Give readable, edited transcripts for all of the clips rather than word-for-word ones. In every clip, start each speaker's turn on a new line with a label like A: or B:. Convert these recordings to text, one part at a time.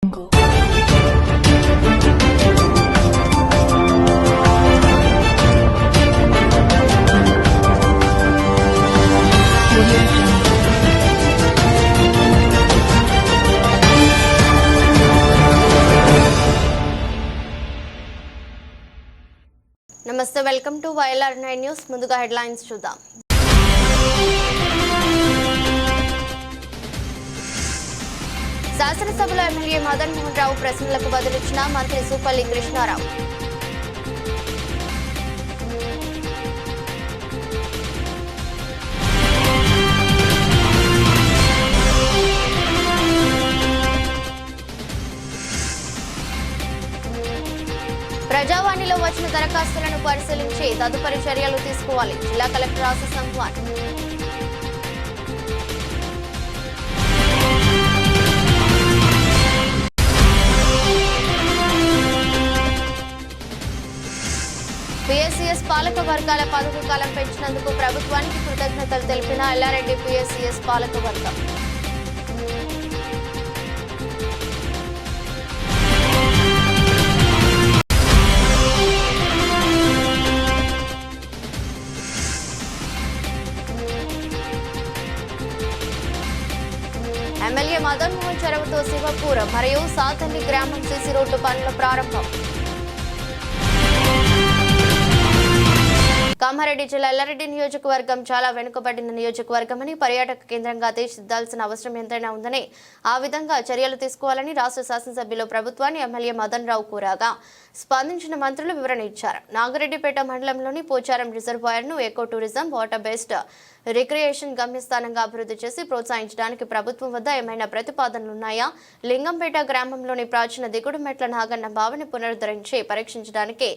A: నమస్తే, welcome to YLR9 news. ముందుగా headlines చూద్దాం. శాసనసభలో ఎమ్మెల్యే మదన్ మోహన్ రావు ప్రశ్నలకు బదులిచ్చిన మంత్రి జూపల్లి కృష్ణారావు. ప్రజావాణిలో వచ్చిన దరఖాస్తులను పరిశీలించి తదుపరి చర్యలు తీసుకోవాలి. జిల్లా కలెక్టర్ ఆశీస్ సంగ్వాన్. PSCS పాలక వర్గాల పదవి కాలం పెంచినందుకు ప్రభుత్వానికి కృతజ్ఞతలు తెలిపిన ఎల్లారెడ్డి PSCS పాలక వర్గం. ఎమ్మెల్యే మదన్ మోహన్ చొరవతో శివపూర్ మరియు సాతల్లి గ్రామం సిసి రోడ్డు పనుల ప్రారంభం. కామారెడ్డి జిల్లా ఎల్లారెడ్డి నియోజకవర్గం చాలా వెనుకబడిన నియోజకవర్గమని, పర్యాటక కేంద్రంగా తీర్చిదిద్దాల్సిన అవసరం ఎంతైనా ఉందని, ఆ విధంగా చర్యలు తీసుకోవాలని రాష్ట్ర శాసనసభ్యులు ప్రభుత్వాన్ని ఎమ్మెల్యే మదన్ రావు కోరాగా స్పందించిన మంత్రులు వివరణ ఇచ్చారు. నాగిరెడ్డిపేట మండలంలోని పోచారం రిజర్వాయర్ను eco tourism, water based recreation గమ్యస్థానంగా అభివృద్ధి చేసి ప్రోత్సహించడానికి ప్రభుత్వం వద్ద ఏమైనా ప్రతిపాదనలున్నాయా? లింగంపేట గ్రామంలోని ప్రాచీన దిగుడు మెట్ల నాగన్న బావిని పునరుద్ధరించి పరీక్షించడానికి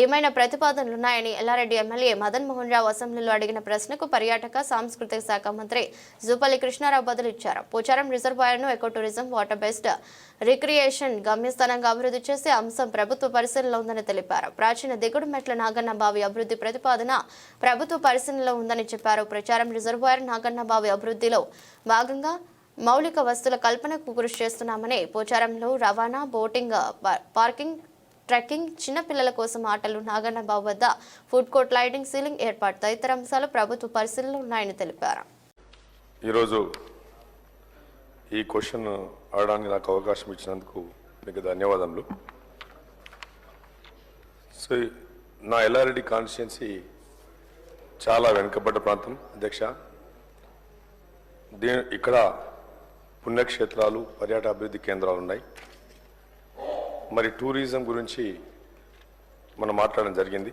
A: ఏమైనా ప్రతిపాదనలున్నాయని ఎల్లారెడ్డి ఎమ్మెల్యే మదన్ మోహన్ రావు అసెంబ్లీలో అడిగిన ప్రశ్నకు పర్యాటక సాంస్కృతిక శాఖ మంత్రి జూపల్లి కృష్ణారావు బదులిచ్చారు. పోచారం రిజర్వాయర్ను eco tourism, water based recreation గమ్యస్థానంగా అభివృద్ధి చేసే అంశం ప్రభుత్వ పరిశీలనలో ఉందని తెలిపారు. ప్రాచీన దిగుడు మెట్ల నాగన్న బావి అభివృద్ధి ప్రతిపాదన ప్రభుత్వ పరిశీలనలో ఉందని చెప్పారు. పోచారం రిజర్వాయర్, నాగన్న బావి అభివృద్ధిలో భాగంగా మౌలిక వస్తువుల కల్పనకు కృషి చేస్తున్నామని, పోచారంలో రవాణా, బోటింగ్, పార్కింగ్, ట్రెక్కింగ్, చిన్నపిల్లల కోసం ఆటలు, నాగన్న బావి వద్ద ఫుడ్ కోర్ట్, లైటింగ్, సీలింగ్ ఏర్పాటు తదితర అంశాలు ప్రభుత్వ పరిశీలనలో ఉన్నాయని తెలిపారు.
B: ఈరోజు ఈ క్వశ్చన్ అడగడానికి నాకు అవకాశం ఇచ్చినందుకు మీకు ధన్యవాదములు. సో నా ఎల్లారెడ్డి కాన్స్టిట్యున్సీ చాలా వెనుకబడ్డ ప్రాంతం అధ్యక్ష. ఇక్కడ పుణ్యక్షేత్రాలు, పర్యాటక అభివృద్ధి కేంద్రాలు ఉన్నాయి. మరి టూరిజం గురించి మనం మాట్లాడడం జరిగింది.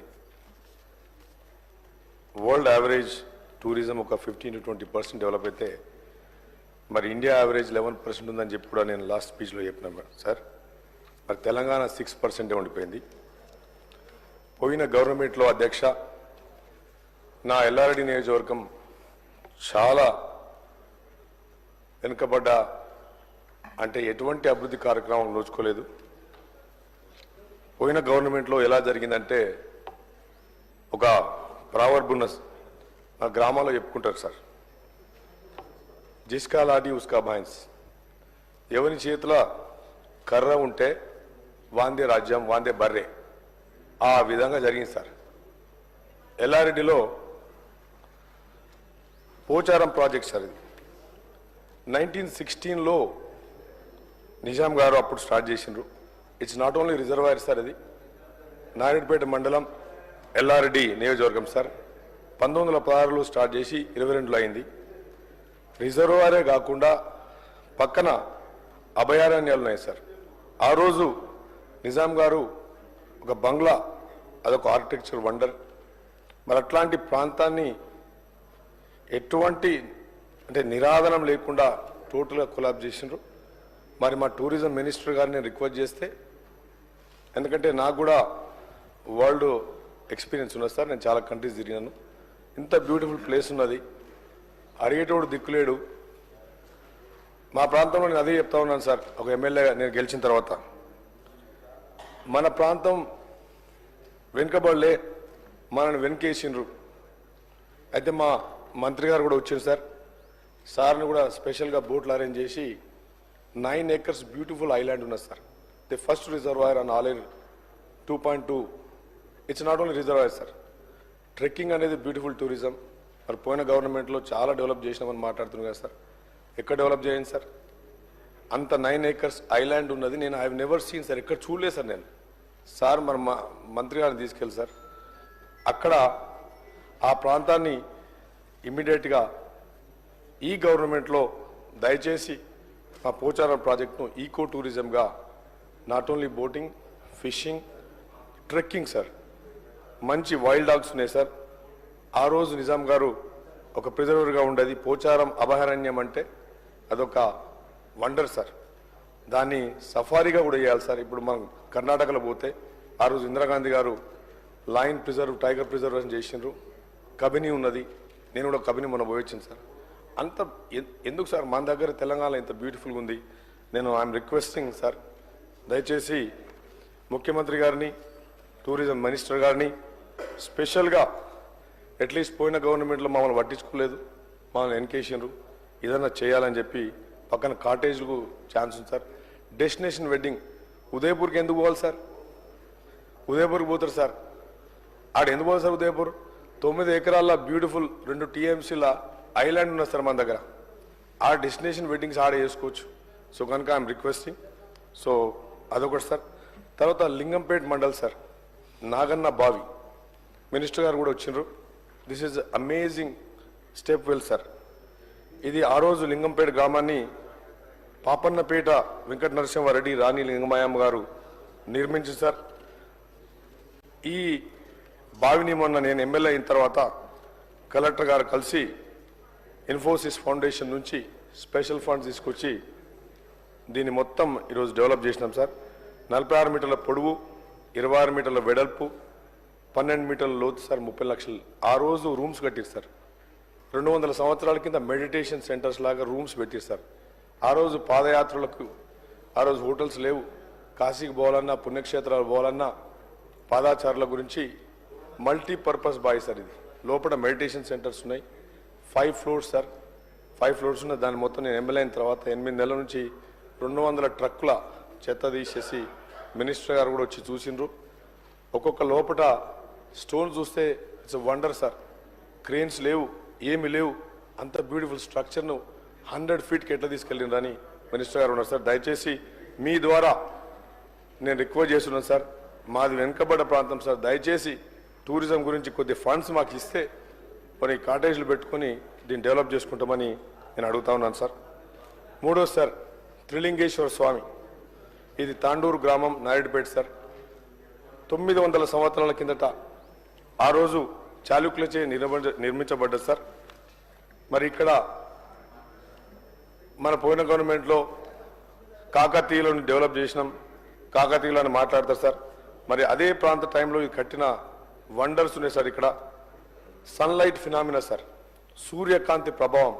B: వరల్డ్ యావరేజ్ టూరిజం ఒక 15 to 20% డెవలప్ అయితే, మరి ఇండియా యావరేజ్ 11% ఉందని చెప్పి కూడా నేను లాస్ట్ స్పీచ్లో చెప్పినా సార్. మరి తెలంగాణ 6% ఉండిపోయింది. పోయిన గవర్నమెంట్లో అధ్యక్ష నా ఎల్లారెడ్డి నియోజకవర్గం చాలా వెనుకబడ్డ, అంటే ఎటువంటి అభివృద్ధి కార్యక్రమం నోచుకోలేదు. పోయిన గవర్నమెంట్లో ఎలా జరిగిందంటే, ఒక ప్రావర్బ్ ఉన్న మా గ్రామాల్లో చెప్పుకుంటారు సార్, జిస్కా లాఠీ ఉస్కా భైన్స్. ఎవరి చేతిలో కర్ర ఉంటే వాందే రాజ్యం, వాందే బర్రె. ఆ విధంగా జరిగింది సార్. ఎల్లారెడ్డిలో పోచారం ప్రాజెక్ట్ సార్, ఇది 1916లో నిజాం గారు అప్పుడు స్టార్ట్ చేసిండ్రు. It's not only reservoir sir, ఇది నారాయణపేట మండలం ఎల్లారెడ్డి నియోజకవర్గం సార్. 1916లో స్టార్ట్ చేసి 22లో అయింది. రిజర్వాయరే కాకుండా పక్కన అభయారణ్యాలు ఉన్నాయి సార్. ఆ రోజు నిజాం గారు ఒక బంగ్లా, అదొక ఆర్కిటెక్చర్ వండర్. మరి అట్లాంటి ప్రాంతాన్ని ఎటువంటి అంటే నిరాదనం లేకుండా టోటల్గా కొలాబ్ చేసిండ్రు. మరి మా టూరిజం మినిస్టర్ గారిని రిక్వెస్ట్ చేస్తే, ఎందుకంటే నాకు కూడా వరల్డ్ ఎక్స్పీరియన్స్ ఉన్నది సార్, నేను చాలా కంట్రీస్ తిరిగినాను. ఇంత బ్యూటిఫుల్ ప్లేస్ ఉన్నది, అడిగేటోడు దిక్కులేడు. మా ప్రాంతంలో నేను అదే చెప్తా ఉన్నాను సార్. ఒక ఎమ్మెల్యేగా నేను గెలిచిన తర్వాత మన ప్రాంతం వెనుకబడలే, మనల్ని వెనుకేసిండ్రు. అయితే మా మంత్రి గారు కూడా వచ్చారు సార్. సార్ని కూడా స్పెషల్గా బోట్లు అరేంజ్ చేసి 9 acres బ్యూటిఫుల్ ఐలాండ్ ఉన్నది sir. The first reservoir on Aleru 2.2. It's not only reservoir sir, trekking అనేది బ్యూటిఫుల్ టూరిజం. మరి పోయిన గవర్నమెంట్లో చాలా డెవలప్ చేసినామని మాట్లాడుతున్నాం కదా సార్. ఎక్కడ డెవలప్ చేయండి సార్? అంత 9 acres ఐలాండ్ ఉన్నది. నేను ఐ నెవర్ సీన్ సార్, ఎక్కడ చూడలేదు సార్ నేను. సార్ మరి మా మంత్రి గారిని తీసుకెళ్ళి సార్ అక్కడ ఆ ప్రాంతాన్ని ఇమ్మీడియట్గా ఈ గవర్నమెంట్లో దయచేసి మా పోచారం ప్రాజెక్టును ఈకో టూరిజంగా, not only boating, fishing, trekking sir, మంచి వైల్డ్ డాగ్స్ ఉన్నాయి సార్. ఆ రోజు నిజాం గారు ఒక ప్రిజర్వర్గా ఉండేది. పోచారం అభయారణ్యం అంటే అదొక వండర్ సార్. దాన్ని సఫారీగా కూడా చేయాలి సార్. ఇప్పుడు మనం కర్ణాటకలో పోతే ఆ రోజు ఇందిరాగాంధీ గారు లయన్ ప్రిజర్వ్, టైగర్ ప్రిజర్వేషన్ చేసిండ్రు. కబిని ఉన్నది, నేను కూడా కబిని మొన్న పోయొచ్చాను సార్. అంత ఎందుకు సార్ మన దగ్గర తెలంగాణ ఇంత బ్యూటిఫుల్గా ఉంది. నేను ఐఎమ్ రిక్వెస్టింగ్ సార్, దయచేసి ముఖ్యమంత్రి గారిని, టూరిజం మినిస్టర్ గారిని స్పెషల్గా, అట్లీస్ట్ పోయిన గవర్నమెంట్లో మమ్మల్ని పట్టించుకోలేదు, మమ్మల్ని ఎన్కేసిండ్రు, ఏదన్నా చేయాలని చెప్పి పక్కన కాటేజ్లకు ఛాన్స్ ఉంది సార్. డెస్టినేషన్ వెడ్డింగ్ ఉదయపూర్కి ఎందుకు పోవాలి సార్? ఉదయపూర్కి పోతారు సార్. ఆడ ఎందుకు పోవాలి సార్? ఉదయపూర్ 9 ఎకరాల బ్యూటిఫుల్ 2 TMCల ఐలాండ్ ఉన్నది సార్ మన దగ్గర. ఆ డెస్టినేషన్ వెడ్డింగ్స్ ఆడ చేసుకోవచ్చు. సో కనుక ఐఎమ్ రిక్వెస్టింగ్. సో అదొకటి సార్. తర్వాత లింగంపేట్ మండల్ సార్, నాగన్న బావి, మినిస్టర్ గారు కూడా వచ్చిండ్రు. This is amazing step well sir. ఇది ఆ రోజు లింగంపేట గ్రామాన్ని పాపన్నపేట వెంకట నరసింహారెడ్డి, రాణి లింగమాయమ్మ గారు నిర్మించి సార్. ఈ బావిని మొన్న నేను ఎమ్మెల్యే అయిన తర్వాత కలెక్టర్ గారు కలిసి ఇన్ఫోసిస్ ఫౌండేషన్ నుంచి స్పెషల్ ఫండ్స్ తీసుకొచ్చి దీన్ని మొత్తం ఈరోజు డెవలప్ చేసినాం సార్. 46 మీటర్ల పొడవు, 26 మీటర్ల వెడల్పు, 12 మీటర్ల లోతు సార్, 30 లక్షలు. ఆ రోజు రూమ్స్ కట్టిరు సార్. 200 సంవత్సరాల కింద మెడిటేషన్ సెంటర్స్ లాగా రూమ్స్ పెట్టిరు సార్. ఆ రోజు పాదయాత్రలకు, ఆ రోజు హోటల్స్ లేవు. కాశీకి పోవాలన్నా, పుణ్యక్షేత్రాలు పోవాలన్నా పాదాచారుల గురించి మల్టీపర్పస్ బాయ్ సార్. ఇది లోపల మెడిటేషన్ సెంటర్స్ ఉన్నాయి. 5 floors సార్, 5 floors ఉన్నాయి. దాని మొత్తం నేను ఎమ్మెల్యే అయిన తర్వాత 8 నెలల నుంచి 200 ట్రక్కుల చెత్త తీసేసి మినిస్టర్ గారు కూడా వచ్చి చూసిండ్రు. ఒక్కొక్క లోపల స్టోన్ చూస్తే ఇట్స్ వండర్ సార్. క్రేన్స్ లేవు, ఏమి లేవు. అంత బ్యూటిఫుల్ స్ట్రక్చర్ను 100 feetకి ఎట్లా తీసుకెళ్ళిండ్రని మినిస్టర్ గారు ఉన్నారు సార్. దయచేసి మీ ద్వారా నేను రిక్వెస్ట్ చేస్తున్నాను సార్. మాది వెనుకబడ్డ ప్రాంతం సార్. దయచేసి టూరిజం గురించి కొద్ది ఫండ్స్ మాకు ఇస్తే కొన్ని కాటేజ్లు పెట్టుకొని దీన్ని డెవలప్ చేసుకుంటామని నేను అడుగుతా ఉన్నాను సార్. మూడోది సార్, త్రిలింగేశ్వర స్వామి. ఇది తాండూరు గ్రామం, నాయుడుపేట సార్. 900 సంవత్సరాల కిందట ఆ రోజు చాళుక్యులచే నిర్మించబడ్డది సార్. మరి ఇక్కడ మన పోయిన గవర్నమెంట్లో కాకతీయులను డెవలప్ చేసినాం, కాకతీయులను మాట్లాడతారు సార్. మరి అదే ప్రాంత టైంలో ఇది కట్టిన వండర్స్ ఉన్నాయి సార్. ఇక్కడ సన్లైట్ ఫినామినా సార్, సూర్యకాంతి ప్రభావం.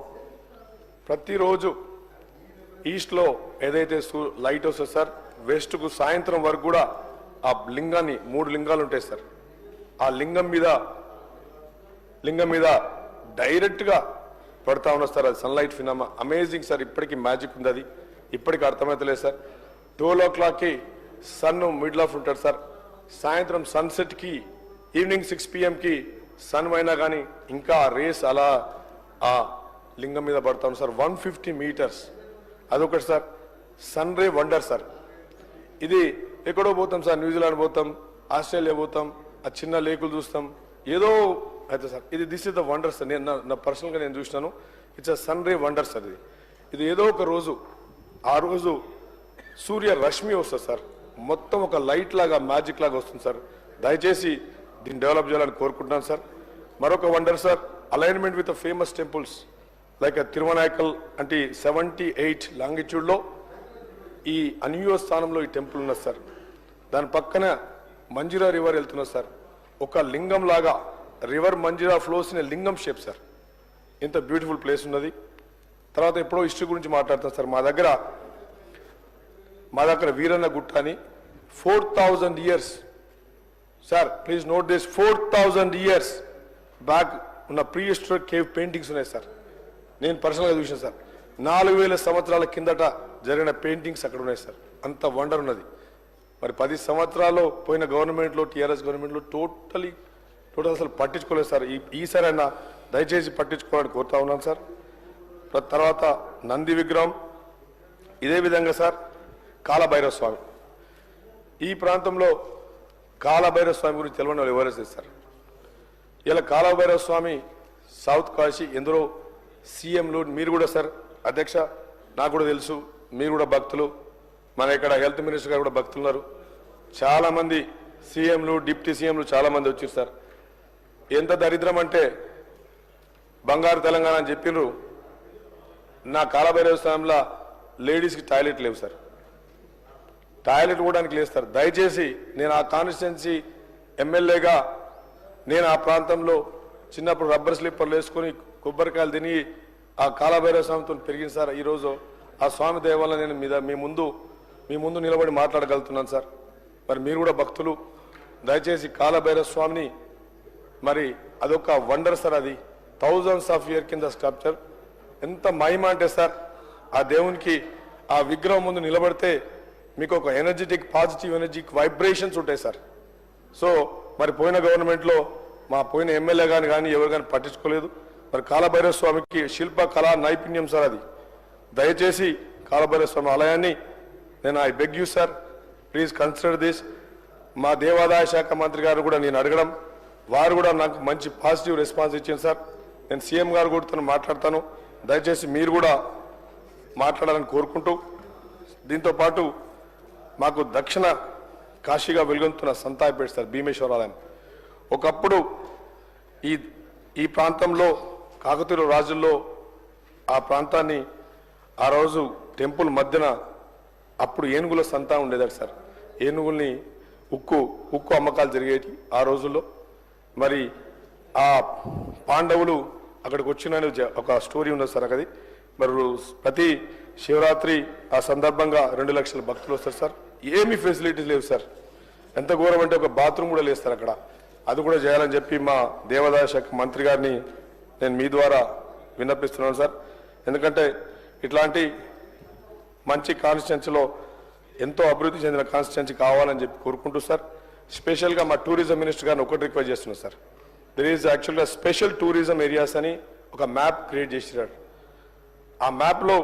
B: ప్రతిరోజు ఈస్ట్లో ఏదైతే లైట్ వస్తుంది సార్, వెస్ట్కు సాయంత్రం వరకు కూడా ఆ లింగాన్ని, 3 లింగాలు ఉంటాయి సార్. ఆ లింగం మీద డైరెక్ట్గా పడతా ఉన్నారు సార్. అది సన్లైట్ ఫినామా, అమేజింగ్ సార్. ఇప్పటికీ మ్యాజిక్ ఉంది, అది ఇప్పటికీ అర్థమవుతలేదు సార్. 12 o'clockకి సన్ మిడిల్ ఆఫ్ ఉంటాడు సార్. సాయంత్రం సన్సెట్కి, ఈవినింగ్ 6 PM సన్ అయినా కానీ ఇంకా రేస్ అలా ఆ లింగం మీద పడతాం సార్. 150 meters, అదొకటి sir. Sun ray wonder sir. ఇది ఎక్కడో పోతాం సార్, న్యూజిలాండ్ పోతాం, ఆస్ట్రేలియా పోతాం, ఆ చిన్న లేకులు చూస్తాం, ఏదో అయితే సార్. ఇది this is the wonder sir. నేను నా పర్సనల్గా నేను చూసినాను. It's a sun ray wonder sir. ఇది ఏదో ఒక రోజు, ఆ రోజు సూర్య రశ్మి వస్తుంది సార్. మొత్తం ఒక లైట్ లాగా, మ్యాజిక్ లాగా వస్తుంది సార్. దయచేసి దీన్ని డెవలప్ చేయాలని కోరుకుంటున్నాను సార్. మరొక wonder sir, alignment with famous temples like Thiruvanaikal అంటే 78 లాంగిట్యూడ్లో ఈ అన్యూయ స్థానంలో ఈ టెంపుల్ ఉన్నది సార్. దాని పక్కన మంజిరా రివర్ వెళ్తున్నది సార్. ఒక లింగం లాగా రివర్ మంజిరా ఫ్లోస్ ఇన్ లింగం షేప్ సార్. ఇంత బ్యూటిఫుల్ ప్లేస్ ఉన్నది. తర్వాత ఎప్పుడో హిస్టరీ గురించి మాట్లాడతాం సార్. మా దగ్గర వీరన్న గుట్ట అని 4000 years sir, please note this, 4000 years back ఉన్న ప్రీ హిస్టారిక్ కేవ్ పెయింటింగ్స్ ఉన్నాయి సార్. నేను పర్సనల్గా చూసాను సార్. 4000 సంవత్సరాల కిందట జరిగిన పెయింటింగ్స్ అక్కడ ఉన్నాయి సార్. అంత వండర్ ఉన్నది. మరి 10 సంవత్సరాలు పోయిన గవర్నమెంట్లో, టీఆర్ఎస్ గవర్నమెంట్లో టోటల్ అసలు పట్టించుకోలేదు సార్. ఈసారి అయినా దయచేసి పట్టించుకోవాలని కోరుతా ఉన్నాను సార్. తర్వాత నంది విగ్రహం, ఇదే విధంగా సార్ కాలభైరవ స్వామి. ఈ ప్రాంతంలో కాలభైరవ స్వామి గురించి తెలియని వాళ్ళు ఎవరైతే సార్. ఇలా కాలభైరవ స్వామి సౌత్ కాశీ ఎందరో సీఎంలు, మీరు కూడా సార్ అధ్యక్ష, నాకు కూడా తెలుసు, మీరు కూడా భక్తులు, మన ఇక్కడ హెల్త్ మినిస్టర్ గారు కూడా భక్తులు ఉన్నారు. చాలామంది సీఎంలు, డిప్యూటీ సీఎంలు చాలామంది వచ్చారు సార్. ఎంత దరిద్రం అంటే బంగారు తెలంగాణ అని చెప్పినారు. నా కాలభైరవ స్వామిలో లేడీస్కి టాయిలెట్ లేవు సార్. టాయిలెట్ కూడా లేదు సార్. దయచేసి నేను ఆ కాన్స్టిట్యున్సీ ఎమ్మెల్యేగా నేను ఆ ప్రాంతంలో చిన్నప్పుడు రబ్బర్ స్లిప్పర్లు వేసుకొని కొబ్బరికాయలు తిని ఆ కాలభైరవ స్వామితో పెరిగింది సార్. ఈరోజు ఆ స్వామి దయ వల్ల నేను మీ ముందు నిలబడి మాట్లాడగలుగుతున్నాను సార్. మరి మీరు కూడా భక్తులు, దయచేసి కాలభైరవ స్వామిని, మరి అదొక వండర్ సార్. అది థౌజండ్స్ ఆఫ్ ఇయర్ కింద స్కల్ప్చర్. ఎంత మహిమ అంటే సార్, ఆ దేవునికి ఆ విగ్రహం ముందు నిలబడితే మీకు ఒక ఎనర్జెటిక్, పాజిటివ్ ఎనర్జిక్ వైబ్రేషన్స్ ఉంటాయి సార్. సో మరి పోయిన గవర్నమెంట్లో మా పోయిన ఎమ్మెల్యే కానీ ఎవరు కానీ పట్టించుకోలేదు. మరి కాలభైరవ స్వామికి శిల్ప కళా నైపుణ్యం సార్ అది. దయచేసి కాలభైరవ స్వామి ఆలయాన్ని నేను I beg you sir, please consider this. మా దేవాదాయ శాఖ మంత్రి గారు కూడా నేను అడగడం, వారు కూడా నాకు మంచి పాజిటివ్ రెస్పాన్స్ ఇచ్చింది సార్. నేను సీఎం గారు కూడా మాట్లాడతాను. దయచేసి మీరు కూడా మాట్లాడాలని కోరుకుంటూ, దీంతో పాటు మాకు దక్షిణ కాశీగా వెలుగొందుతున్న సంతాయిపేట సార్ భీమేశ్వర ఆలయం. ఒకప్పుడు ఈ ప్రాంతంలో కాకతీయ రాజుల్లో ఆ ప్రాంతాన్ని, ఆ రోజు టెంపుల్ మధ్యన అప్పుడు ఏనుగుల సంతా ఉండేదట సార్. ఏనుగుల్ని ఉక్కు అమ్మకాలు జరిగేవి ఆ రోజుల్లో. మరి ఆ పాండవులు అక్కడికి వచ్చిన ఒక స్టోరీ ఉన్నది సార్. అది మరి ప్రతి శివరాత్రి ఆ సందర్భంగా 2 లక్షల భక్తులు వస్తారు సార్. ఏమీ ఫెసిలిటీస్ లేవు సార్. ఎంత ఘోరం అంటే ఒక బాత్రూమ్ కూడా లేదు సార్ అక్కడ. అది కూడా చేయాలని చెప్పి మా దేవాదాయ శాఖ మంత్రి గారిని నేను మీ ద్వారా విన్నపిస్తున్నాను సార్. ఎందుకంటే ఇట్లాంటి మంచి కాన్స్టిట్యున్సీలో ఎంతో అభివృద్ధి చెందిన కాన్స్టిట్యున్సీ కావాలని చెప్పి కోరుకుంటూ సార్, స్పెషల్గా మా టూరిజం మినిస్టర్ గారిని ఒకటి రిక్వెస్ట్ చేస్తున్నాను సార్. దెర్ ఈజ్ యాక్చువల్గా స్పెషల్ టూరిజం ఏరియాస్ అని ఒక మ్యాప్ క్రియేట్ చేసినారు. ఆ మ్యాప్లో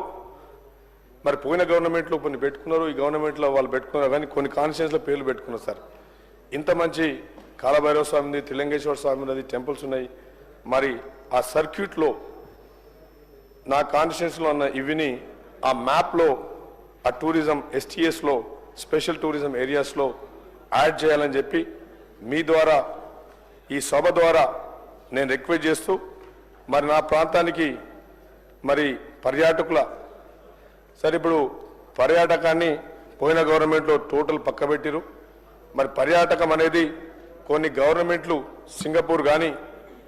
B: మరి పోయిన గవర్నమెంట్లో కొన్ని పెట్టుకున్నారు, ఈ గవర్నమెంట్లో వాళ్ళు పెట్టుకున్నారు, కానీ కొన్ని కాన్స్టిట్యున్సీలో పేర్లు పెట్టుకున్నారు సార్. ఇంత మంచి కాలభైరవ స్వామి ఉంది, త్రిలింగేశ్వర స్వామి ఉన్నది, టెంపుల్స్ ఉన్నాయి. మరి ఆ సర్క్యూట్లో నా కాన్స్టిట్యున్సీలో ఉన్న ఇవిని ఆ మ్యాప్లో, ఆ టూరిజం STSలో, స్పెషల్ టూరిజం ఏరియాస్లో యాడ్ చేయాలని చెప్పి మీ ద్వారా, ఈ సభ ద్వారా నేను రిక్వెస్ట్ చేస్తూ, మరి నా ప్రాంతానికి మరి పర్యాటకుల సరే ఇప్పుడు పర్యాటకాన్ని పోయిన గవర్నమెంట్లో టోటల్ పక్కబెట్టిరు. మరి పర్యాటకం అనేది కొన్ని గవర్నమెంట్లు, సింగపూర్ కానీ,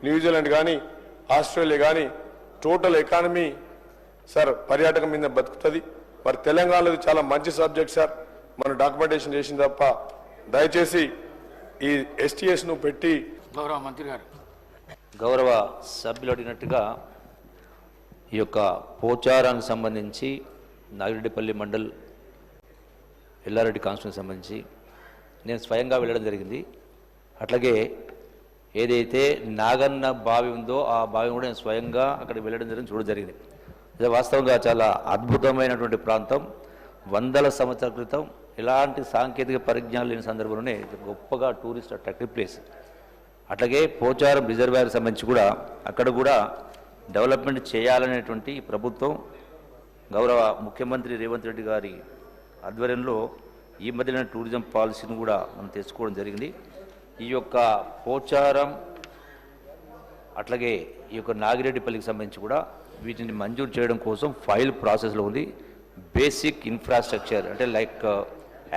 B: న్యూజిలాండ్ కానీ, ఆస్ట్రేలియా కానీ టోటల్ ఎకానమీ సార్ పర్యాటకం మీద బతుకుతుంది. మరి తెలంగాణలో చాలా మంచి సబ్జెక్ట్ సార్. మనం డాక్యుమెంటేషన్ చేసింది తప్ప దయచేసి ఈ STSను పెట్టి.
C: గౌరవ మంత్రి గారు,
D: గౌరవ సభ్యులు అడిగినట్టుగా ఈ యొక్క పోచారానికి సంబంధించి నాగిరెడ్డిపల్లి మండల్ ఎల్లారెడ్డి కాన్స్టిట్యూన్సీకి సంబంధించి నేను స్వయంగా వెళ్ళడం జరిగింది. అట్లాగే ఏదైతే నాగన్న బావి ఉందో ఆ బావి కూడా నేను స్వయంగా అక్కడికి వెళ్ళడం జరిగింది, చూడడం జరిగింది. ఇది వాస్తవంగా చాలా అద్భుతమైనటువంటి ప్రాంతం. వందల సంవత్సరాల క్రితం ఎలాంటి సాంకేతిక పరిజ్ఞానం లేని సందర్భంలోనే గొప్పగా టూరిస్ట్ అట్రాక్టివ్ ప్లేస్. అట్లాగే పోచారం రిజర్వాయర్కి సంబంధించి కూడా అక్కడ కూడా డెవలప్మెంట్ చేయాలనేటువంటి ప్రభుత్వం గౌరవ ముఖ్యమంత్రి రేవంత్ రెడ్డి గారి ఆధ్వర్యంలో ఈ మధ్యన టూరిజం పాలసీని కూడా మనం తెచ్చుకోవడం జరిగింది. ఈ యొక్క పోచారం అట్లాగే ఈ యొక్క నాగిరెడ్డిపల్లికి సంబంధించి కూడా వీటిని మంజూరు చేయడం కోసం ఫైల్ ప్రాసెస్లో ఉంది. బేసిక్ ఇన్ఫ్రాస్ట్రక్చర్ అంటే లైక్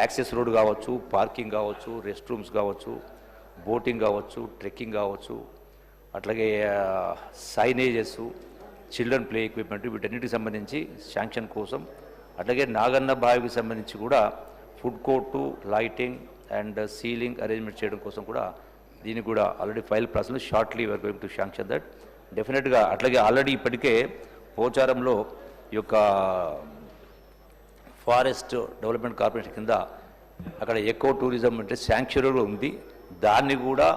D: యాక్సెస్ రోడ్ కావచ్చు, పార్కింగ్ కావచ్చు, రెస్ట్ రూమ్స్ కావచ్చు, బోటింగ్ కావచ్చు, ట్రెక్కింగ్ కావచ్చు, అట్లాగే సైనేజెస్, చిల్డ్రన్ ప్లే ఎక్విప్మెంట్, వీటన్నిటికి సంబంధించి శాంక్షన్ కోసం, అట్లాగే నాగన్న బావికి సంబంధించి కూడా food court, lighting and ceiling arrangement చేయడం కోసం కూడా దీనికి కూడా already file process shortly we are going to sanction that డెఫినెట్గా. అట్లాగే ఆల్రెడీ ఇప్పటికే పోచారంలో ఈ యొక్క ఫారెస్ట్ డెవలప్మెంట్ కార్పొరేషన్ కింద అక్కడ ఎకో టూరిజం అంటే శాంక్చురీ ఉంది. దాన్ని కూడా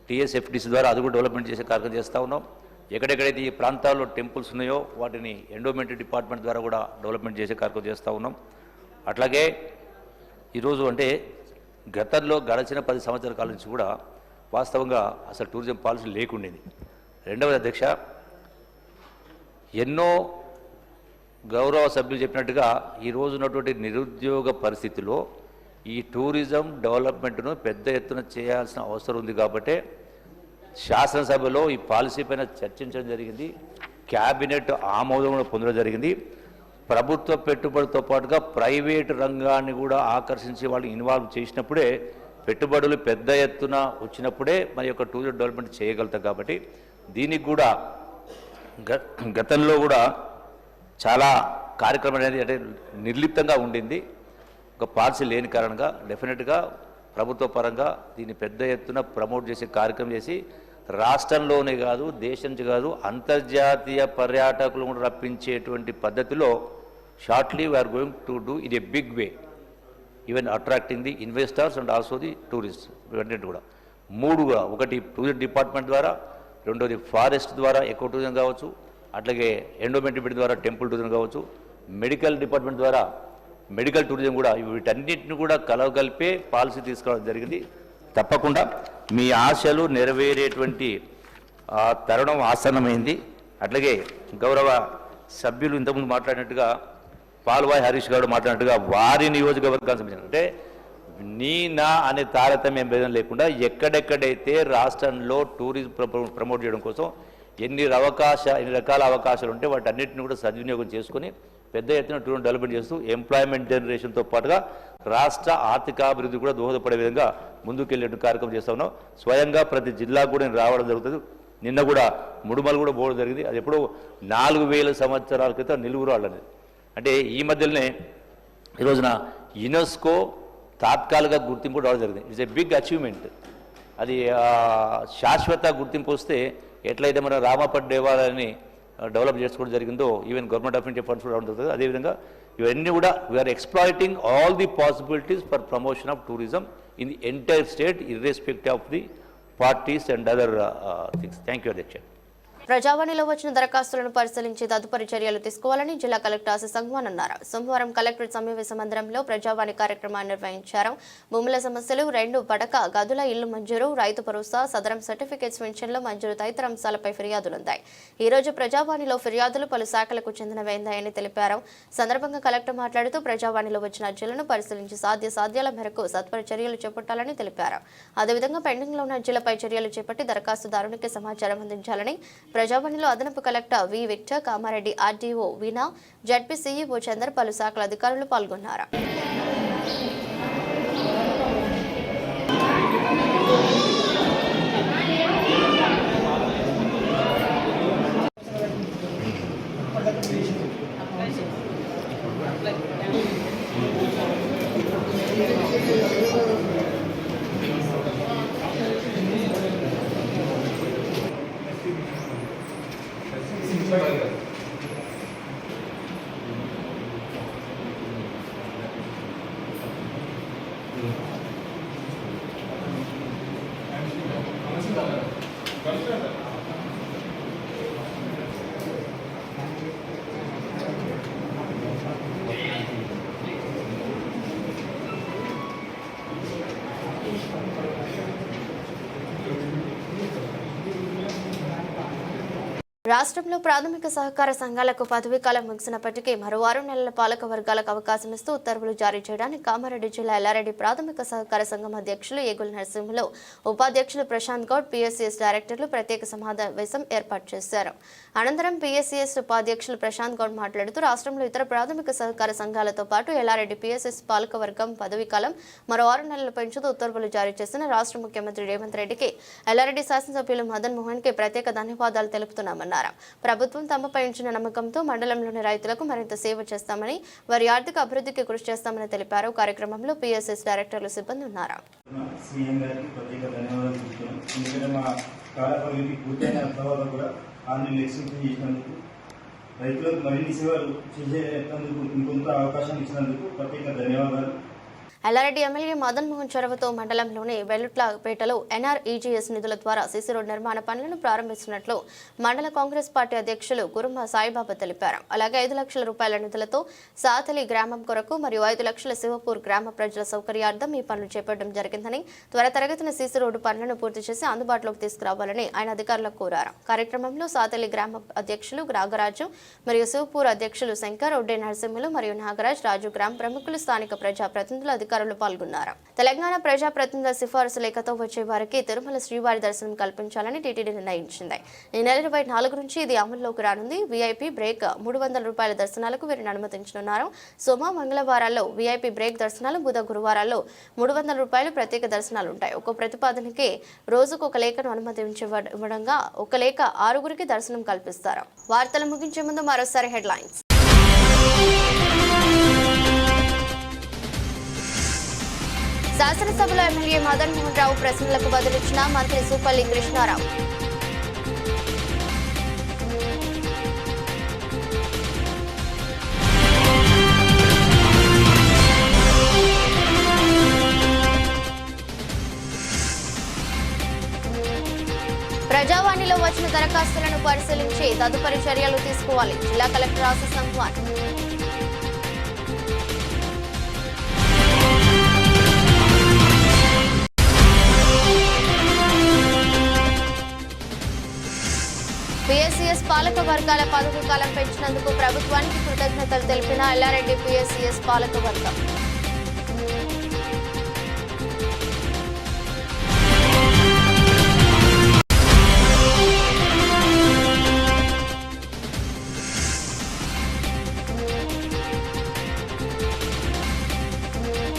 D: టీఎస్ఎఫ్డిసి ద్వారా అది కూడా డెవలప్మెంట్ చేసే కార్యక్రమం చేస్తూ ఉన్నాం. ఎక్కడెక్కడైతే ఈ ప్రాంతాల్లో టెంపుల్స్ ఉన్నాయో వాటిని ఎండోమెంట్ డిపార్ట్మెంట్ ద్వారా కూడా డెవలప్మెంట్ చేసే కార్యక్రమం చేస్తూ ఉన్నాం. అట్లాగే ఈరోజు అంటే గతంలో గడిచిన 10 సంవత్సరాల కాలం నుంచి కూడా వాస్తవంగా అసలు టూరిజం పాలసీ లేకుండేది. రెండవది అధ్యక్ష, ఎన్నో గౌరవ సభ్యులు చెప్పినట్టుగా ఈరోజు ఉన్నటువంటి నిరుద్యోగ పరిస్థితిలో ఈ టూరిజం డెవలప్మెంట్ను పెద్ద ఎత్తున చేయాల్సిన అవసరం ఉంది. కాబట్టి శాసనసభలో ఈ పాలసీ పైన చర్చించడం జరిగింది. క్యాబినెట్ ఆమోదం కూడా పొందడం జరిగింది. ప్రభుత్వ పెట్టుబడితో పాటుగా ప్రైవేటు రంగాన్ని కూడా ఆకర్షించి వాళ్ళు ఇన్వాల్వ్ చేసినప్పుడే పెట్టుబడులు పెద్ద ఎత్తున వచ్చినప్పుడే మన యొక్క టూరిజం డెవలప్మెంట్ చేయగలుగుతాం. కాబట్టి దీనికి కూడా గతంలో కూడా చాలా కార్యక్రమం అనేది అంటే నిర్లిప్తంగా ఉండింది. ఒక పాలసీ లేని కారణంగా డెఫినెట్గా ప్రభుత్వ పరంగా దీన్ని పెద్ద ఎత్తున ప్రమోట్ చేసే కార్యక్రమం చేసి రాష్ట్రంలోనే కాదు దేశం నుంచి కాదు అంతర్జాతీయ పర్యాటకులు కూడా రప్పించేటువంటి పద్ధతిలో shortly we are going to do in a big way, even attracting the investors and also the tourist. ఇవన్నీ కూడా మూడుగా, ఒకటి టూరిజం డిపార్ట్మెంట్ ద్వారా, రెండోది ఫారెస్ట్ ద్వారా ఎకో టూరిజం కావచ్చు, అట్లాగే ఎండోమెంట్ ద్వారా టెంపుల్ టూరిజం కావచ్చు, మెడికల్ డిపార్ట్మెంట్ ద్వారా మెడికల్ టూరిజం కూడా, వీటన్నిటిని కూడా కలవగలిపే పాలసీ తీసుకురావడం జరిగింది. తప్పకుండా మీ ఆశలు నెరవేరేటువంటి తరుణం ఆసన్నమైంది. అట్లాగే గౌరవ సభ్యులు ఇంతకుముందు మాట్లాడినట్టుగా పాల్వాయి హరీష్ గారు మాట్లాడినట్టుగా వారి నియోజకవర్గానికి సంబంధించిన అంటే నీ నా అనే తారతమ్యం భేదం లేకుండా ఎక్కడెక్కడైతే రాష్ట్రంలో టూరిజం ప్రమోట్ చేయడం కోసం ఎన్ని రకాల అవకాశాలు ఉంటే వాటన్నిటిని కూడా సద్వినియోగం చేసుకొని పెద్ద ఎత్తున టూరిజం డెవలప్మెంట్ చేస్తూ ఎంప్లాయ్మెంట్ జనరేషన్తో పాటుగా రాష్ట్ర ఆర్థికాభివృద్ధి కూడా దోహదపడే విధంగా ముందుకెళ్ళే కార్యక్రమం చేస్తా ఉన్నాం. స్వయంగా ప్రతి జిల్లాకు కూడా నేను రావడం జరుగుతుంది. నిన్న కూడా ముడుమలు కూడా పోవడం జరిగింది. అది ఎప్పుడో 4000 సంవత్సరాల క్రితం నిలువురు వాళ్ళది. అంటే ఈ మధ్యలోనే ఈ రోజున యునెస్కో తాత్కాలిక గుర్తింపు రావడం జరిగింది. It's a big achievement. అది శాశ్వత గుర్తింపు వస్తే ఎట్లయితే మన రామపట్ దేవాలయాన్ని డెవలప్ చేసుకోవడం జరిగిందో even government of India funds రావడం జరుగుతుంది. అదేవిధంగా ఇవన్నీ కూడా we are exploiting all the possibilities for promotion of tourism in the entire state irrespective of the parties and other things. Thank you అధ్యక్ష.
A: ప్రజావాణిలో వచ్చిన దరఖాస్తులను పరిశీలించి తదుపరి చర్యలు తీసుకోవాలని జిల్లా కలెక్టర్ ఆశ సంగ్వాన్ అన్నారు. సోమవారం కలెక్టరేట్ సమావేశ మందిరంలో ప్రజావాణి కార్యక్రమాన్ని నిర్వహించారు. భూముల సమస్యలు, 2 పడక గదుల ఇల్లు మంజూరు, రైతు భరోసా, సదరం సర్టిఫికేట్స్ పెన్షన్ల మంజూరు తదితర అంశాలపై ఫిర్యాదులుందాయి. ఈ రోజు ప్రజావాణిలో ఫిర్యాదులు పలు శాఖలకు చెందినవైందాయని తెలిపారు. సందర్భంగా కలెక్టర్ మాట్లాడుతూ ప్రజావాణిలో వచ్చిన అర్జీలను పరిశీలించి సాధ్యాల మేరకు సత్వర చర్యలు చేపట్టాలని తెలిపారు. అదేవిధంగా పెండింగ్ లో ఉన్న అర్జీలపై చర్యలు చేపట్టి దరఖాస్తుదారునికి సమాచారం అందించాలని ప్రజావాణిలో అదనపు కలెక్టర్ వి విక్టర్, కామారెడ్డి ఆర్డీఓ వీణా, జడ్పీ సీఈఓ చందర్, పలు శాఖల అధికారులు పాల్గొన్నారు. రాష్ట్రంలో ప్రాథమిక సహకార సంఘాలకు పదవీకాలం ముగిసినప్పటికీ మరో 6 నెలల పాలక వర్గాలకు అవకాశం ఇస్తూ ఉత్తర్వులు జారీ చేయడానికి కామారెడ్డి జిల్లా ఎల్లారెడ్డి ప్రాథమిక సహకార సంఘం అధ్యక్షులు ఏగుల నరసింహులు, ఉపాధ్యక్షులు ప్రశాంత్ గౌడ్, పిఎస్సిఎస్ డైరెక్టర్లు ప్రత్యేక సమావేశం ఏర్పాటు చేశారు. అనంతరం పిఎస్సిఎస్ ఉపాధ్యక్షులు ప్రశాంత్ గౌడ్ మాట్లాడుతూ రాష్ట్రంలో ఇతర ప్రాథమిక సహకార సంఘాలతో పాటు ఎల్లారెడ్డి పిఎస్ఎస్ పాలక వర్గం పదవీకాలం మరో 6 నెలలు పెంచుతూ ఉత్తర్వులు జారీ చేసిన రాష్ట్ర ముఖ్యమంత్రి రేవంత్ రెడ్డికి, ఎల్లారెడ్డి శాసనసభ్యులు మదన్ మోహన్ కి ప్రత్యేక ధన్యవాదాలు తెలుపుతున్నామన్నారు. ప్రభుత్వం తమపై ఉంచిన నమ్మకంతో మండలంలోని రైతులకు మరింత సేవ చేస్తామని, వారి ఆర్థిక అభివృద్ధికి కృషి చేస్తామని తెలిపారు. కార్యక్రమంలో పిఎస్ఎస్ డైరెక్టర్లు సిబ్బంది ఉన్నారు.
C: రైతులకు మరిన్ని సేవలు చేసేందుకు ఇంకొంత అవకాశం ఇచ్చినందుకు ప్రత్యేక ధన్యవాదాలు.
A: ఎల్లారెడ్డి ఎమ్మెల్యే మదన్ మోహన్ చొరవతో మండలంలోని వెల్లుట్లపేటలో ఎన్ఆర్ఈజీఎస్ నిధుల ద్వారా సీసీ రోడ్ నిర్మాణ పనులను ప్రారంభిస్తున్నట్లు మండల కాంగ్రెస్ పార్టీ అధ్యక్షులు గురుమ సాయిబాబా తెలిపారు. అలాగే 5 లక్షల రూపాయల నిధులతో సాతలి గ్రామం కొరకు మరియు 5 లక్షల శివపూర్ గ్రామ ప్రజల సౌకర్యార్థం ఈ పనులు చేపట్టడం జరిగిందని, త్వరితగతిన సీసీ రోడ్డు పనులను పూర్తి చేసి అందుబాటులోకి తీసుకురావాలని ఆయన అధికారులకు కోరారు. కార్యక్రమంలో సాతలి గ్రామ అధ్యక్షులు నాగరాజు మరియు శివపూర్ అధ్యక్షులు శంకర్, ఒడ్డే నరసింహులు మరియు నాగరాజ్, రాజు గ్రామ ప్రముఖులు, స్థానిక ప్రజాప్రతినిధులు అధికారులు పాల్గొన్నారు. తెలంగాణ ప్రజాప్రతినిధుల సిఫారసు లేఖతో వచ్చే వారికి తిరుమల శ్రీవారి దర్శనం కల్పించాలని టీటీడీ నిర్ణయించింది. ఈ నెల 24 నుంచి ఇది అమల్లోకి రానుంది. వీఐపీ బ్రేక్ 300 రూపాయల దర్శనాలకు వీరిని అనుమతించనున్నారు. సోమ, మంగళవారాల్లో వీఐపీ బ్రేక్ దర్శనాలు, బుధ, గురువారాల్లో 300 రూపాయలు ప్రత్యేక దర్శనాలు ఉంటాయి. ఒక్కో ప్రతిపాదనకి రోజుకు ఒక లేఖను అనుమతించబడంగా ఒక లేఖ 6గురికి దర్శనం కల్పిస్తారు. వార్తలు ముగించే ముందు మరోసారి హెడ్లైన్స్. శాసనసభలో ఎమ్మెల్యే మదన్ మోహన్ రావు ప్రశ్నలకు బదులిచ్చిన మంత్రి సూపల్లి కృష్ణారావు. ప్రజావాణిలో వచ్చిన దరఖాస్తులను పరిశీలించి తదుపరి చర్యలు తీసుకోవాలి. జిల్లా కలెక్టర్ ఆశీస్ సంగ్వాన్. పిఎస్సిఎస్ పాలక వర్గాల పదవి కాలం పెంచినందుకు ప్రభుత్వానికి కృతజ్ఞతలు తెలిపిన ఎల్లారెడ్డి పిఎస్సిఎస్ పాలక వర్గం.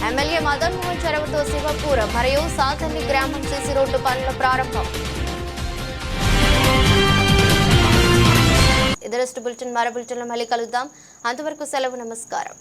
A: ఎమ్మెల్యే మదన్ మోహన్ చొరవతో శివపూర్ మరియు సాతల్లి గ్రామం సీసీ రోడ్డు పనుల ప్రారంభం. ఇదరస్ట్ బులెటిన్ మరో బులెటిన్లో మళ్ళీ కలుద్దాం. అంతవరకు సెలవు, నమస్కారం.